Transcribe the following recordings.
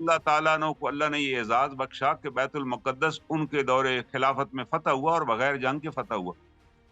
اللہ تعالیٰ عنہ کو اللہ نے یہ اعزاز بخشا کہ بیت المقدس ان کے دور خلافت میں فتح ہوا اور بغیر جنگ کے فتح ہوا.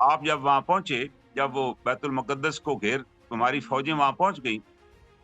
آپ جب وہاں پہنچے، جب وہ بیت المقدس کو گھیر تمہاری فوجیں وہاں پہنچ گئیں،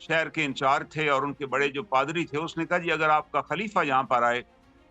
شہر کے انچارج تھے اور ان کے بڑے جو پادری تھے، اس نے کہا جی اگر آپ کا خلیفہ یہاں پر آئے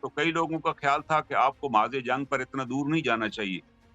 تو کئی لوگوں کا خیال تھا کہ آپ کو ماض جنگ پر اتنا دور نہیں جانا چاہیے.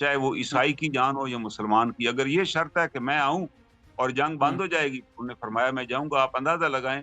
چاہے وہ عیسائی کی جان ہو یا مسلمان کی. اگر یہ شرط ہے کہ میں آؤں اور جنگ بند ہو جائے گی، انہوں نے فرمایا میں جاؤں گا. آپ اندازہ لگائیں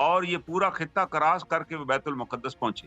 اور یہ پورا خطہ کراس کر کے وہ بیت المقدس پہنچے،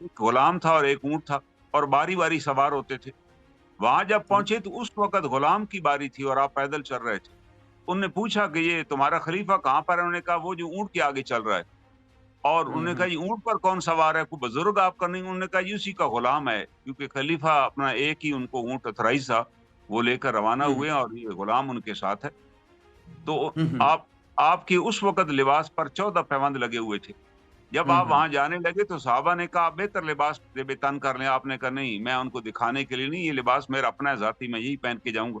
ایک غلام تھا اور ایک اونٹ تھا اور باری باری سوار ہوتے تھے. وہاں جب پہنچے تو اس وقت غلام کی باری تھی اور آپ پیدل چل رہے تھے. انہوں نے پوچھا کہ یہ تمہارا خلیفہ کہاں پر ہے؟ انہوں نے کہا وہ جو اونٹ کے آگے چل رہا ہے. اور انہوں نے کہا یہ اونٹ پر کون سوار ہے؟ کوئی بزرگ آپ کا نہیں؟ انہوں نے کہا یہ اسی کا غلام ہے، کیونکہ خلیفہ اپنا ایک ہی ان کو اونٹ اتھرائز تھا، وہ لے کر روانہ ہوئے اور یہ غلام ان کے ساتھ ہے. تو آپ کے اس وقت لباس پر 14 پیوند لگے ہوئے تھے. جب آپ وہاں جانے لگے تو صحابہ نے کہا آپ بہتر لباس بے تن کر لیں. آپ نے کہا نہیں، میں ان کو دکھانے کے لیے نہیں، یہ لباس میرا اپنا ہے ذاتی، میں یہی پہن کے جاؤں گا.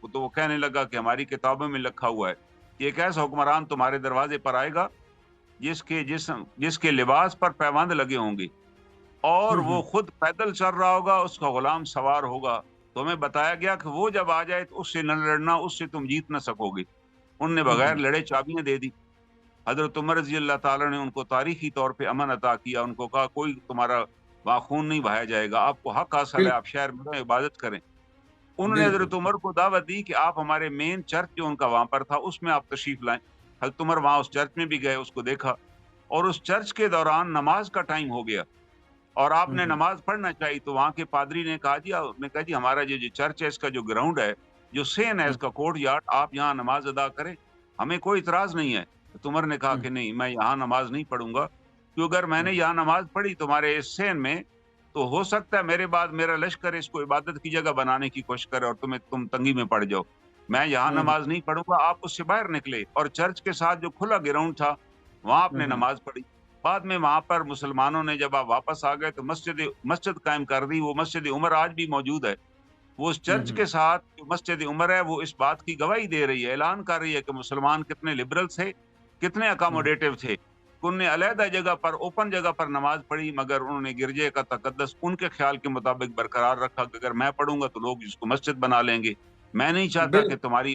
کو، تو وہ کہنے لگا کہ ہماری کتابوں میں لکھا ہوا ہے کہ ایک ایسا حکمران تمہارے دروازے پر آئے گا جس کے لباس پر پیوند لگے ہوں گے اور وہ خود پیدل چل رہا ہوگا، اس کا غلام سوار ہوگا. تو ہمیں بتایا گیا کہ وہ جب آ جائے تو اس سے نہ لڑنا، اس سے تم جیت نہ سکو گے. ان نے بغیر لڑے چابیاں دے دی. حضرت عمر رضی اللہ تعالیٰ نے ان کو تاریخی طور پہ امن عطا کیا. ان کو کہا کوئی تمہارا وہاں خون نہیں بہایا جائے گا، آپ کو حق حاصل ہے، آپ شہر میں رہیں، عبادت کریں. انہوں نے حضرت عمر کو دعوت دی کہ آپ ہمارے مین چرچ جو ان کا وہاں پر تھا اس میں آپ تشریف لائیں. حضرت عمر وہاں اس چرچ میں بھی گئے، اس کو دیکھا، اور اس چرچ کے دوران نماز کا ٹائم ہو گیا اور آپ نے نماز پڑھنا چاہیے. تو وہاں کے پادری نے کہا جی ہمارا جو چرچ ہے، اس کا جو گراؤنڈ ہے، جو سین ہے، اس کا کورٹ یارڈ، آپ یہاں نماز ادا کریں، ہمیں کوئی اعتراض نہیں ہے. تو عمر نے کہا کہ نہیں، میں یہاں نماز نہیں پڑھوں گا، کیونکہ اگر میں نے یہاں نماز پڑھی تمہارے اس سین میں تو ہو سکتا ہے میرے بعد میرا لشکر اس کو عبادت کی جگہ بنانے کی کوشش کرے اور تم تنگی میں پڑ جاؤ. میں یہاں نماز نہیں پڑھوں گا. آپ اس سے باہر نکلے اور چرچ کے ساتھ جو کھلا گراؤنڈ تھا وہاں آپ نے نماز پڑھی. بعد میں وہاں پر مسلمانوں نے جب آپ واپس آ گئے تو مسجد قائم کر دی. وہ مسجد عمر آج بھی موجود ہے. وہ اس چرچ کے ساتھ جو مسجد عمر ہے وہ اس بات کی گواہی دے رہی ہے، اعلان کر رہی ہے کہ مسلمان کتنے لبرل تھے، کتنے اکاموڈیٹو تھے. ان نے علیحدہ جگہ پر، اوپن جگہ پر نماز پڑھی، مگر انہوں نے گرجے کا تقدس ان کے خیال کے مطابق برقرار رکھا کہ اگر میں پڑھوں گا تو لوگ اس کو مسجد بنا لیں گے. میں نہیں چاہتا کہ تمہاری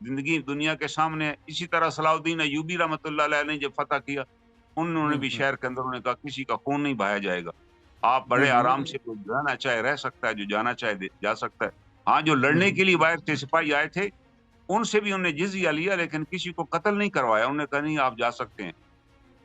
زندگی دنیا کے سامنے ہے. اسی طرح صلاح الدین ایوبی رحمۃ اللہ علیہ نے جب فتح کیا، انہوں نے بھی شہر کے اندر انہوں نے کہا کسی کا خون نہیں بہایا جائے گا، آپ بڑے آرام سے جو رہنا چاہے رہ سکتا ہے، جو جانا چاہے جا سکتا ہے. ہاں، جو لڑنے کے لیے باہر سے سپاہی آئے تھے ان سے بھی انہوں نے جزیہ لیا، لیکن کسی کو قتل نہیں کروایا. انہوں نے کہا نہیں، آپ جا سکتے ہیں.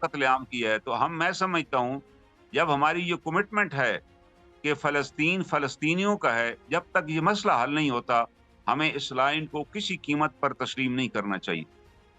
قتل عام کیا ہے. تو میں سمجھتا ہوں جب ہماری یہ کمٹمنٹ ہے کہ فلسطین فلسطینیوں کا ہے، جب تک یہ مسئلہ حل نہیں ہوتا ہمیں اسرائیل کو کسی قیمت پر تسلیم نہیں کرنا چاہیے.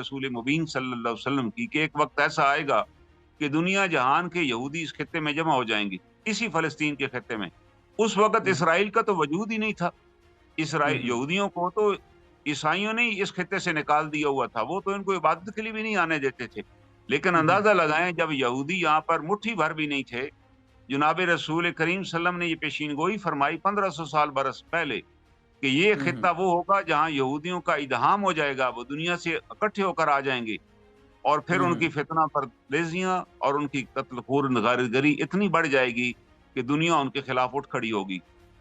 رسول مبین صلی اللہ علیہ وسلم کی کہ ایک وقت ایسا آئے گا کہ دنیا جہان کے یہودی اس خطے میں جمع ہو جائیں گے، اسی فلسطین کے خطے میں. اس وقت اسرائیل کا تو وجود ہی نہیں تھا. اسرائیل یہودیوں کو تو عیسائیوں نے اس خطے سے نکال دیا ہوا تھا، وہ تو ان کو عبادت کے لیے بھی نہیں آنے دیتے تھے. لیکن اندازہ لگائیں جب یہودی یہاں پر مٹھی بھر بھی نہیں تھے، جناب رسول کریم صلی اللہ علیہ وسلم نے یہ پیشین گوئی فرمائی 1500 سال برس پہلے کہ یہ خطہ وہ ہوگا جہاں یہودیوں کا ادغام ہو جائے گا، وہ دنیا سے اکٹھے ہو کر آ جائیں گے، اور پھر ان کی فتنہ پر ریزیاں اور ان کی قتل خور غارتگری اتنی بڑھ جائے گی کہ دنیا ان کے خلاف اٹھ کھڑی ہوگی.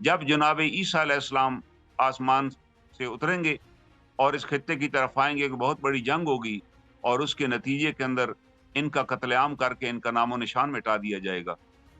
جب جناب عیسیٰ علیہ السلام آسمان سے اتریں گے اور اس خطے کی طرف آئیں گے کہ بہت بڑی جنگ ہوگی، اور اس کے نتیجے کے اندر ان کا قتل عام کر کے ان کا نام و نشان مٹا دیا جائے گا.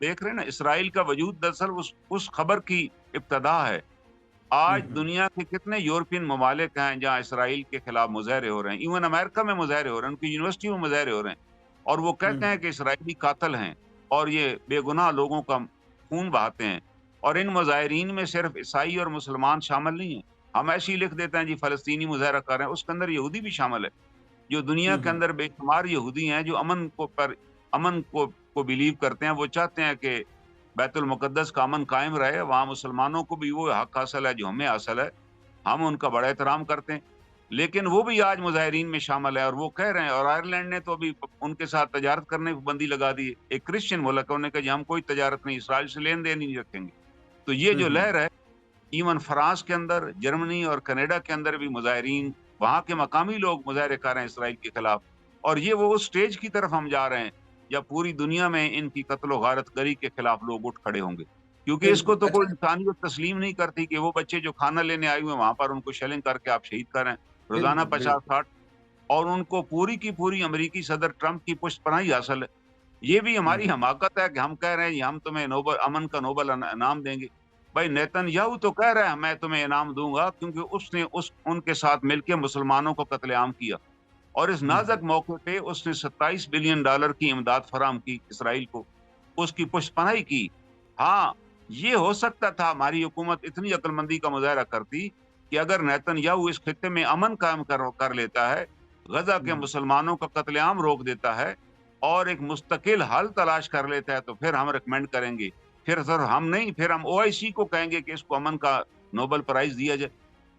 دیکھ رہے ہیں نا، اسرائیل کا وجود دراصل اس خبر کی ابتدا ہے. آج دنیا کے کتنے یورپین ممالک ہیں جہاں اسرائیل کے خلاف مظاہرے ہو رہے ہیں، ایون امریکہ میں مظاہرے ہو رہے ہیں، ان کی یونیورسٹیوں میں مظاہرے ہو رہے ہیں، اور وہ کہتے ہیں کہ اسرائیلی قاتل ہیں اور یہ بے گناہ لوگوں کا خون بہاتے ہیں. اور ان مظاہرین میں صرف عیسائی اور مسلمان شامل نہیں ہیں، ہم ایسے ہی لکھ دیتے ہیں جی فلسطینی مظاہرہ کر رہے ہیں، اس کے اندر یہودی بھی شامل ہے، جو دنیا کے ہوں اندر بے شمار یہودی ہیں جو امن کو بلیو کرتے ہیں، وہ چاہتے ہیں کہ بیت المقدس کا امن قائم رہے، وہاں مسلمانوں کو بھی وہ حق حاصل ہے جو ہمیں حاصل ہے، ہم ان کا بڑا احترام کرتے ہیں، لیکن وہ بھی آج مظاہرین میں شامل ہے اور وہ کہہ رہے ہیں، اور آئرلینڈ نے تو ابھی ان کے ساتھ تجارت کرنے کی بندی لگا دی ہے، ایک کرسچن ملک ہے، انہوں نے کہا جی ہم کوئی تجارت نہیں، اسرائیل سے لین دین نہیں رکھیں گے۔ تو یہ جو ہوں لہر ہے، ایون فرانس کے اندر، جرمنی اور کینیڈا کے اندر بھی مظاہرین، وہاں کے مقامی لوگ مظاہرے کر رہے ہیں اسرائیل کے خلاف، اور یہ وہ اسٹیج کی طرف ہم جا رہے ہیں یا پوری دنیا میں ان کی قتل و غارت گری کے خلاف لوگ اٹھ کھڑے ہوں گے، کیونکہ اس کو بالکل تو اچھا کوئی انسانیت تسلیم نہیں کرتی کہ وہ بچے جو کھانا لینے آئے ہوئے ہیں وہاں پر ان کو شیلنگ کر کے آپ شہید کریں روزانہ بالکل 50-60، اور ان کو پوری کی پوری امریکی صدر ٹرمپ کی پشت پناہی حاصل ہے۔ یہ بھی ہماری ہوں حماقت ہے کہ ہم کہہ رہے ہیں ہم تمہیں نوبل امن کا نوبل انعام دیں گے۔ بھائی نیتن یاہو تو کہہ رہا ہے میں تمہیں انعام دوں گا کیونکہ اس نے ان کے ساتھ مل کے مسلمانوں کو قتل عام کیا، اور اس ہوں نازک موقع پہ اس نے $27 بلین کی امداد فراہم کی اسرائیل کو، اس کی پشت پناہی کی۔ ہاں، یہ ہو سکتا تھا ہماری حکومت اتنی عقل مندی کا مظاہرہ کرتی کہ اگر نیتن یاہو اس خطے میں امن قائم کر لیتا ہے، غزہ کے ہوں مسلمانوں کا قتل عام روک دیتا ہے اور ایک مستقل حل تلاش کر لیتا ہے، تو پھر ہم ریکمینڈ کریں گے، پھر سر ہم نہیں، پھر ہم OIC کو کہیں گے کہ اس کو امن کا نوبل پرائز دیا جائے،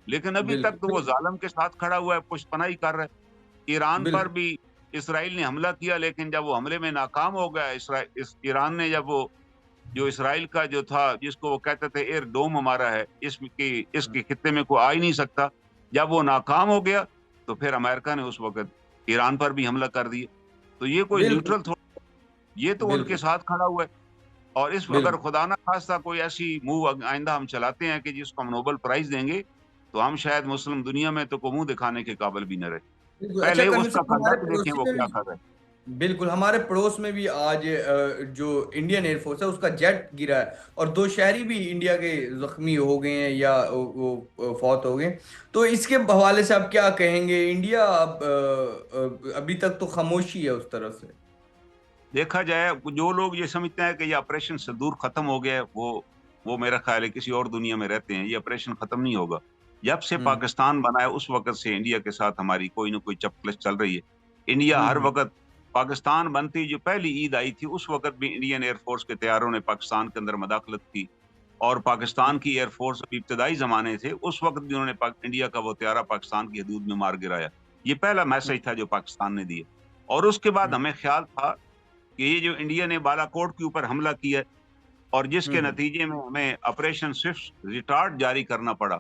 لیکن ابھی تک تو وہ بالکل ظالم کے ساتھ کھڑا ہوا ہے، پشت پناہی کر رہا ہے۔ ایران پر بالکل بھی اسرائیل نے حملہ کیا، لیکن جب وہ حملے میں ناکام ہو گیا، ایران نے جب وہ جو اسرائیل کا جو تھا جس کو وہ کہتے تھے ایئر ڈوم ہمارا ہے، اس کے خطے میں کوئی آ ہی نہیں سکتا، جب وہ ناکام ہو گیا تو پھر امریکہ نے اس وقت ایران پر بھی حملہ کر دیا۔ تو یہ کوئی بالکل نیوٹرل تھوڑا، یہ تو ان کے بالکل ساتھ کھڑا ہوا ہے، اور اگر بالکل خدا نہ خواستہ کوئی ایسی موو آئندہ ہم چلاتے ہیں کہ جس کو ہم نوبل پرائز دیں گے، تو ہم شاید مسلم دنیا میں تو کوئی منہ دکھانے کے قابل بھی نہ رہے۔ بالکل اچھا پہلے اس کامل کا صاحب ہمارے کنڈکٹ دیکھیں پڑوسی وہ میں کیا بھی کر رہے ہیں۔ بالکل ہمارے پڑوس میں بھی آج جو انڈین ایئر فورس ہے اس کا جیٹ گرا ہے اور 2 شہری بھی انڈیا کے زخمی ہو گئے ہیں یا وہ فوت ہو گئے، تو اس کے حوالے سے آپ کیا کہیں گے؟ انڈیا اب ابھی تک تو خاموشی ہے اس طرف سے۔ دیکھا جائے جو لوگ یہ سمجھتے ہیں کہ یہ آپریشن سندور ختم ہو گیا ہے، وہ میرا خیال ہے کسی اور دنیا میں رہتے ہیں، یہ آپریشن ختم نہیں ہوگا۔ جب سے ہوں پاکستان بنا ہے اس وقت سے انڈیا کے ساتھ ہماری کوئی نہ کوئی چپکلش چل رہی ہے۔ انڈیا ہر ہوں وقت، پاکستان بنتی جو پہلی عید آئی تھی اس وقت بھی انڈین ایئر فورس کے طیاروں نے پاکستان کے اندر مداخلت کی، اور پاکستان کی ایئر فورس ابھی ابتدائی زمانے تھے اس وقت بھی انہوں نے انڈیا کا وہ طیارہ پاکستان کی حدود میں مار گرایا۔ یہ پہلا میسج تھا جو پاکستان نے دیا، اور اس کے بعد ہوں ہمیں خیال تھا کہ یہ جو انڈیا نے بالا کوٹ کے اوپر حملہ کیا اور جس کے ہوں نتیجے میں ہمیں آپریشن سوئفٹ ریٹارڈ جاری کرنا پڑا،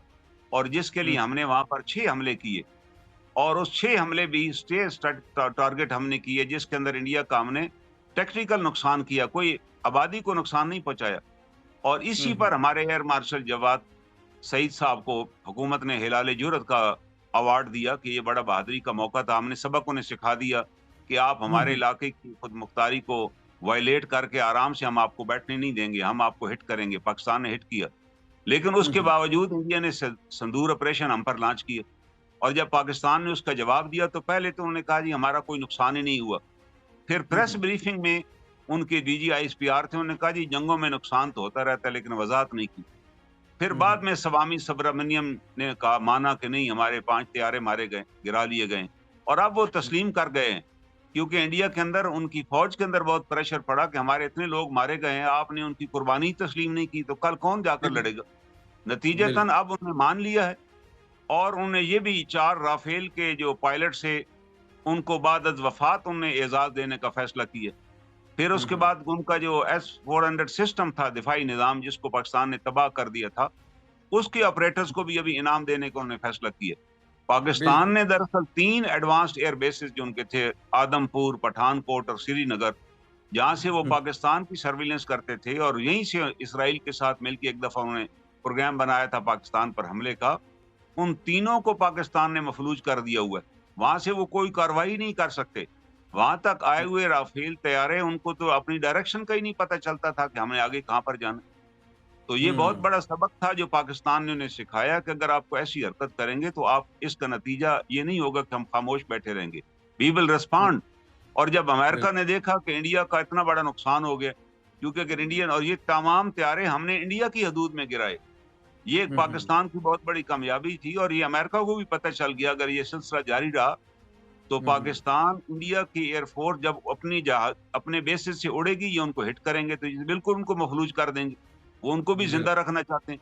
اور جس کے لیے ہوں ہم نے وہاں پر 6 حملے کیے، اور اس 6 حملے بھی اسٹیج ٹارگٹ ہم نے کیے جس کے اندر انڈیا کا ہم نے ٹیکٹیکل نقصان کیا، کوئی آبادی کو نقصان نہیں پہنچایا، اور اسی ہوں پر ہمارے ایئر مارشل جواد سعید صاحب کو حکومت نے ہلال جرأت کا ایوارڈ دیا کہ یہ بڑا بہادری کا موقع تھا، ہم نے سبق انہیں سکھا دیا کہ آپ ہمارے ہوں علاقے کی خود مختاری کو وائلیٹ کر کے آرام سے ہم آپ کو بیٹھنے نہیں دیں گے، ہم آپ کو ہٹ کریں گے۔ پاکستان نے ہٹ کیا، لیکن اس کے ہوں باوجود انڈیا نے سندور آپریشن ہم پر لانچ کیا، اور جب پاکستان نے اس کا جواب دیا تو پہلے تو انہوں نے کہا جی ہمارا کوئی نقصان ہی نہیں ہوا، پھر پریس ہوں بریفنگ میں ان کے DG ISPR تھے، انہوں نے کہا جی جنگوں میں نقصان تو ہوتا رہتا ہے لیکن وضاحت نہیں کی۔ پھر ہوں بعد میں سوامی سبرامنیم نے کہا، مانا کہ نہیں ہمارے 5 طیارے مارے گئے، گرا لیے گئے، اور اب وہ تسلیم کر گئے ہیں، کیونکہ انڈیا کے اندر ان کی فوج کے اندر بہت پریشر پڑا کہ ہمارے اتنے لوگ مارے گئے ہیں، آپ نے ان کی قربانی تسلیم نہیں کی تو کل کون جا کر بالکل لڑے گا؟ نتیجتاً بالکل اب انہوں نے مان لیا ہے، اور انہوں نے یہ بھی 4 رافیل کے جو پائلٹ سے ان کو بعد از وفات انہوں نے اعزاز دینے کا فیصلہ کیا۔ پھر اس کے ہوں بعد ان کا جو S-400 سسٹم تھا دفاعی نظام جس کو پاکستان نے تباہ کر دیا تھا، اس کے آپریٹرز کو بھی ابھی انعام دینے کا انہوں نے فیصلہ کیا۔ پاکستان بالکل نے دراصل 3 ایڈوانسڈ ایئر بیسز جو ان کے تھے، آدم پور، پٹھان کوٹ اور سری نگر، جہاں سے وہ ہوں پاکستان کی سرویلنس کرتے تھے، اور یہیں سے اسرائیل کے ساتھ مل کے ایک دفعہ انہوں نے پروگرام بنایا تھا پاکستان پر حملے کا، ان تینوں کو پاکستان نے مفلوج کر دیا ہوا ہے، وہاں سے وہ کوئی کاروائی نہیں کر سکتے۔ وہاں تک آئے ہوئے رافیل طیارے ان کو تو اپنی ڈائریکشن کا ہی نہیں پتہ چلتا تھا کہ ہمیں آگے کہاں پر جانا۔ تو یہ بہت ہوں بڑا سبق تھا جو پاکستان نے انہیں سکھایا کہ اگر آپ کو ایسی حرکت کریں گے تو آپ اس کا نتیجہ یہ نہیں ہوگا کہ ہم خاموش بیٹھے رہیں گے، وی ول ریسپونڈ۔ اور جب امریکہ نے دیکھا کہ انڈیا کا اتنا بڑا نقصان ہو گیا، کیونکہ اگر انڈین، اور یہ تمام طیارے ہم نے انڈیا کی حدود میں گرائے، یہ ایک پاکستان کی بہت بڑی کامیابی تھی، اور یہ امریکہ کو بھی پتہ چل گیا اگر یہ سلسلہ جاری رہا تو پاکستان انڈیا کی ایئر فورس جب اپنے بیسز سے اڑے گی، یہ ان کو ہٹ کریں گے تو یہ بالکل ان کو مفلوج کر دیں گے. وہ ان کو بھی زندہ رکھنا چاہتے ہیں.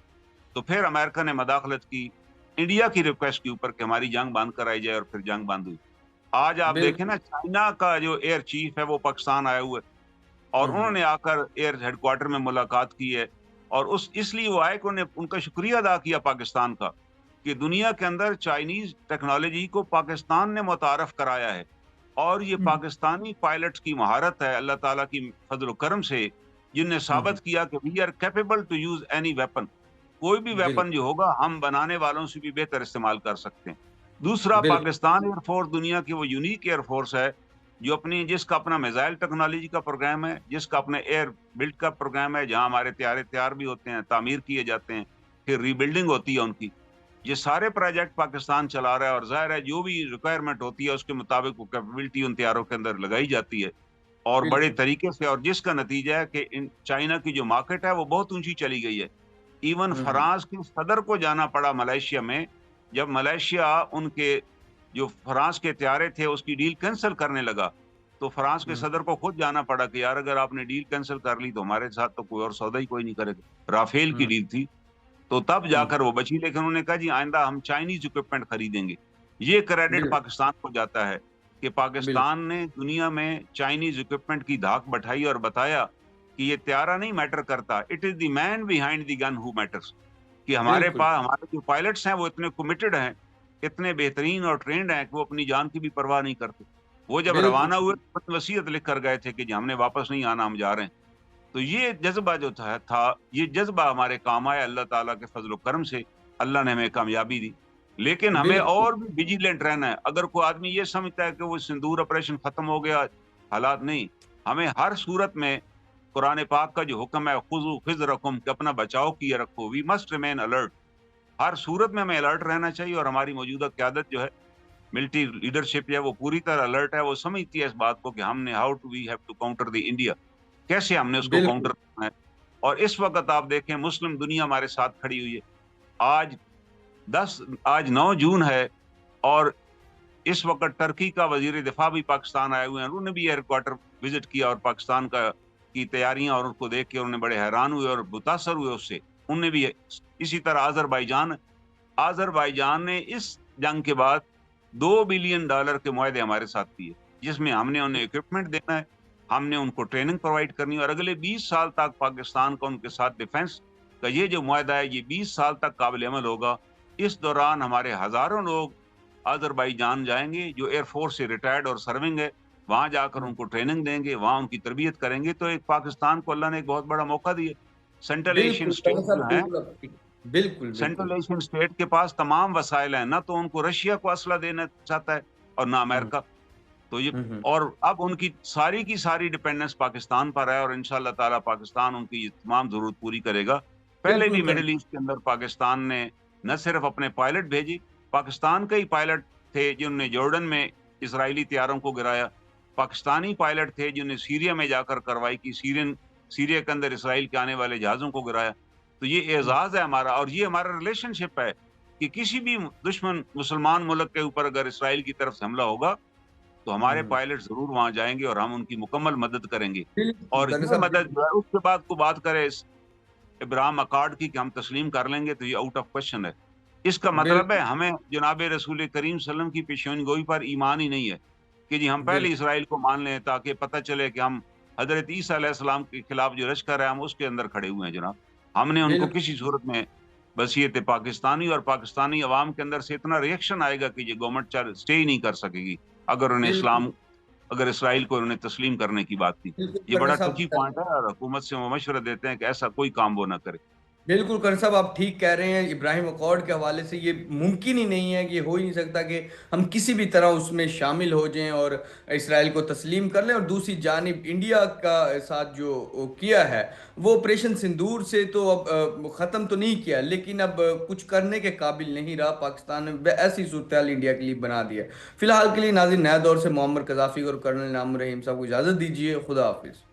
تو پھر امریکہ نے مداخلت کی انڈیا کی ریکویسٹ کے اوپر کہ ہماری جنگ بند کرائی جائے، اور پھر جنگ بند ہوئی. آج آپ دیکھیں نا، چائنا کا جو ایئر چیف ہے وہ پاکستان آئے ہوئے، اور انہوں نے آ کر ایئر ہیڈ کوارٹر میں ملاقات کی ہے. اور اس لیے وہ آئے کہ انہوں نے ان کا شکریہ ادا کیا پاکستان کا کہ دنیا کے اندر چائنیز ٹیکنالوجی کو پاکستان نے متعارف کرایا ہے. اور یہ پاکستانی پائلٹس کی مہارت ہے اللہ تعالیٰ کی فضل و کرم سے، جن نے ثابت کیا کہ we are capable to use any weapon. کوئی بھی ویپن جو ہوگا ہم بنانے والوں سے بھی بہتر استعمال کر سکتے ہیں. دوسرا، پاکستان ایئر فورس دنیا کی وہ یونیک ایئر فورس ہے جو جس کا اپنا میزائل ٹیکنالوجی کا پروگرام ہے، جس کا اپنے ایئر بلڈ کا پروگرام ہے، جہاں ہمارے طیارے تیار بھی ہوتے ہیں، تعمیر کیے جاتے ہیں، پھر ری بلڈنگ ہوتی ہے ان کی. یہ سارے پروجیکٹ پاکستان چلا رہا ہے، اور ظاہر ہے جو بھی ریکوائرمنٹ ہوتی ہے اس کے مطابق وہ کیپیبلٹی ان تیاروں کے اندر لگائی جاتی ہے، اور بڑے طریقے سے. اور جس کا نتیجہ ہے کہ چائنا کی جو مارکیٹ ہے وہ بہت اونچی چلی گئی ہے. ایون فرانس کے صدر کو جانا پڑا ملائیشیا میں، جب ملائیشیا ان کے جو فرانس کے طیارے تھے اس کی ڈیل کینسل کرنے لگا، تو فرانس کے صدر کو خود جانا پڑا کہ یار اگر آپ نے ڈیل کینسل کر لی تو ہمارے ساتھ تو کوئی اور سودا ہی کوئی نہیں کرے گا. رافیل کی ڈیل تھی، تو تب جا کر وہ بچی. لیکن انہوں نے کہا جی آئندہ ہم چائنیز اکوپمنٹ خریدیں گے. یہ کریڈٹ پاکستان کو جاتا ہے کہ پاکستان نے دنیا میں چائنیز اکوپمنٹ کی دھاک بٹھائی اور بتایا کہ یہ طیارہ نہیں میٹر کرتا، it is the man behind the gun who matters. کہ ہمارے پاس ہمارے جو پائلٹس ہیں وہ اتنے کمیٹڈ ہیں، اتنے بہترین اور ٹرینڈ ہیں کہ وہ اپنی جان کی بھی پرواہ نہیں کرتے. وہ جب روانہ ہوئے اپنی وصیت لکھ کر گئے تھے کہ جی ہم نے واپس نہیں آنا، ہم جا رہے ہیں. تو یہ جذبہ جو تھا یہ جذبہ ہمارے کام آیا اللہ تعالیٰ کے فضل و کرم سے. اللہ نے ہمیں کامیابی دی. لیکن ہمیں اور بھی ویجیلنٹ رہنا ہے. اگر کوئی آدمی یہ سمجھتا ہے کہ وہ سندور آپریشن ختم ہو گیا، حالات نہیں. ہمیں ہر صورت میں قرآن پاک کا جو حکم ہے خذوا حذرکم، کہ اپنا بچاؤ کیے رکھو، وی مسٹ ریمین الرٹ. ہر صورت میں ہمیں الرٹ رہنا چاہیے. اور ہماری موجودہ قیادت جو ہے، ملٹری لیڈرشپ ہے، وہ پوری طرح الرٹ ہے. وہ سمجھتی ہے اس بات کو کہ ہم نے how to we have to counter the India, کیسے ہم نے اس کو کاؤنٹر کرنا ہے. اور اس وقت آپ دیکھیں مسلم دنیا ہمارے ساتھ کھڑی ہوئی ہے. آج 9 جون ہے، اور اس وقت ٹرکی کا وزیر دفاع بھی پاکستان آئے ہوئے ہیں. انہوں نے بھی ایئر کوارٹر وزٹ کیا، اور پاکستان کی تیاریاں اور ان کو دیکھ کے انہوں نے بڑے حیران ہوئے اور متاثر ہوئے اس سے. انہوں نے بھی اسی طرح آذربائیجان نے اس جنگ کے بعد $2 بلین کے معاہدے ہمارے ساتھ کیے، جس میں ہم نے انہیں اکوپمنٹ دینا ہے، ہم نے ان کو ٹریننگ پرووائڈ کرنی ہے، اور اگلے 20 سال تک پاکستان کا ان کے ساتھ ڈیفنس کا یہ جو معاہدہ ہے یہ 20 سال تک قابل عمل ہوگا. اس دوران ہمارے ہزاروں لوگ آذربائیجان جائیں گے جو ایئر فورس سے ریٹائرڈ اور سرونگ ہے، وہاں جا کر ان کو ٹریننگ دیں گے، وہاں ان کی تربیت کریں گے. تو ایک پاکستان کو اللہ نے ایک بہت بڑا موقع دیا. سینٹرل ایشین اسٹیٹ جو ہیں، سینٹرل ایشین اسٹیٹ کے پاس تمام وسائل ہیں، نہ تو ان کو رشیا کو اسلحہ دینا چاہتا ہے اور نہ امریکہ. تو یہ اور اب ان کی ساری ڈیپینڈنس پاکستان پر ہے، اور انشاءاللہ تعالیٰ پاکستان ان کی تمام ضرورت پوری کرے گا. پہلے بھی مڈل ایسٹ کے اندر پاکستان نے نہ صرف اپنے پائلٹ بھیجی، پاکستان کے ہی پائلٹ تھے جنہوں نے جارڈن میں اسرائیلی طیاروں کو گرایا. پاکستانی پائلٹ تھے جنہوں نے سیریا میں جا کر کارروائی کی، سیریا کے اندر اسرائیل کے آنے والے جہازوں کو گرایا. تو یہ اعزاز ہے ہمارا، اور یہ ہمارا ریلیشن شپ ہے کہ کسی بھی دشمن مسلمان ملک کے اوپر اگر اسرائیل کی طرف سے حملہ ہوگا تو ہمارے پائلٹ ضرور وہاں جائیں گے اور ہم ان کی مکمل مدد کریں گے. اور یہ مدد جو ہے اس کے بعد کو بات کرے اس ابراہیم اکارڈ کی کہ ہم تسلیم کر لیں گے، تو یہ آؤٹ آف کوشچن ہے. اس کا مطلب ہے ہمیں جناب رسول کریم صلی اللہ علیہ وسلم کی پیشین گوئی پر ایمان ہی نہیں ہے کہ جی ہم پہلے اسرائیل کو مان لیں تاکہ پتہ چلے کہ ہم حضرت عیسیٰ علیہ السلام کے خلاف جو رش کر رہے ہیں ہم اس کے اندر کھڑے ہوئے ہیں. جناب ہم نے ان کو کسی صورت میں بصیرت پاکستانی اور پاکستانی عوام کے اندر سے اتنا ریئیکشن آئے گا کہ یہ گورنمنٹ اسٹے ہی نہیں کر سکے گی اگر اسرائیل کو انہوں نے تسلیم کرنے کی بات کی. یہ بڑا ٹچی پوائنٹ ہے، اور حکومت سے وہ مشورہ دیتے ہیں کہ ایسا کوئی کام وہ نہ کرے. بالکل کرن صاحب آپ ٹھیک کہہ رہے ہیں. ابراہیم اکارڈ کے حوالے سے یہ ممکن ہی نہیں ہے، کہ یہ ہو ہی نہیں سکتا کہ ہم کسی بھی طرح اس میں شامل ہو جائیں اور اسرائیل کو تسلیم کر لیں. اور دوسری جانب انڈیا کا ساتھ جو کیا ہے وہ آپریشن سندور سے تو اب ختم تو نہیں کیا، لیکن اب کچھ کرنے کے قابل نہیں رہا. پاکستان نے ایسی صورتحال انڈیا کے لیے بنا دیا. فی الحال کے لیے ناظرین، نیا دور سے معمر قذافی اور کرنل انعام الرحیم صاحب کو اجازت دیجیے. خدا حافظ.